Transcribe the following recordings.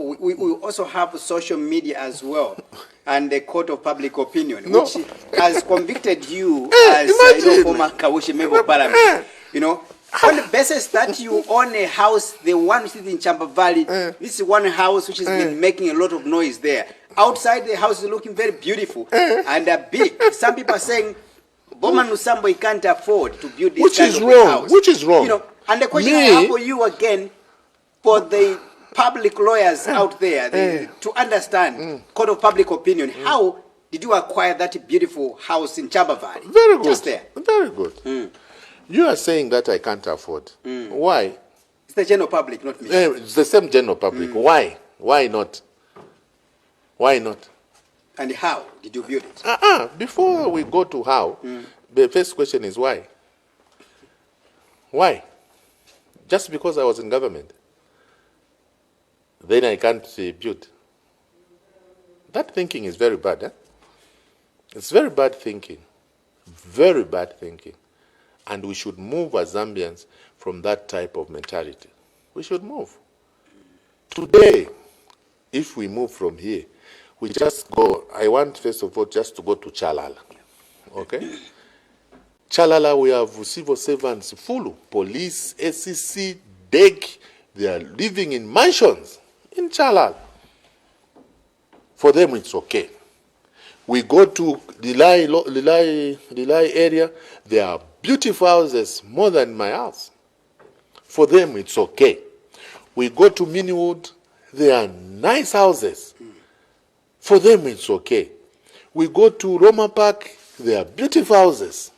example, we also have social media as well, and the court of public opinion, which has convicted you as former Kawushi member of parliament. On the basis that you own a house, the one which is in Chamba Valley, this is one house which has been making a lot of noise there. Outside the house is looking very beautiful and big. Some people are saying, BOWMAN Lusambo can't afford to build this kind of house. Which is wrong. And the question I have for you again, for the public lawyers out there, to understand court of public opinion, how did you acquire that beautiful house in Chamba Valley? Very good. Just there. Very good. You are saying that I can't afford. Why? It's the general public, not me. It's the same general public. Why? Why not? Why not? And how did you build it? Before we go to how, the first question is why? Why? Just because I was in government, then I can't build. That thinking is very bad. It's very bad thinking. Very bad thinking. And we should move as Zambians from that type of mentality. We should move. Today, if we move from here, we just go, I want first of all just to go to Chalala. Okay? Chalala, we have civil servants full, police, SEC, DEC, they are living in mansions in Chalala. For them, it's okay. We go to Lilai area, there are beautiful houses more than my house. For them, it's okay. We go to Miniwood, there are nice houses. For them, it's okay. We go to Roma Park, there are beautiful houses.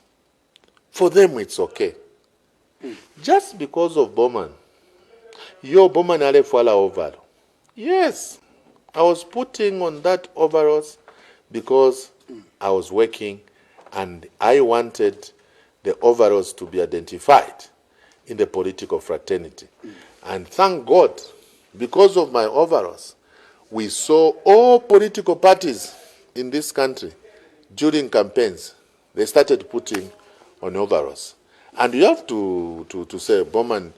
For them, it's okay. Just because of BOWMAN, your BOWMAN Alefwala overall. Yes, I was putting on that overalls because I was working and I wanted the overalls to be identified in the political fraternity. And thank God, because of my overalls, we saw all political parties in this country during campaigns, they started putting on overalls. And you have to say, BOWMAN,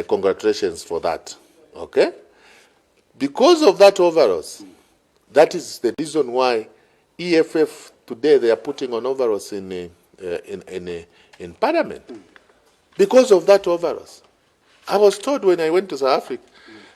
congratulations for that, okay? Because of that overalls, that is the reason why EFF today, they are putting on overalls in parliament. Because of that overalls. I was told when I went to South Africa,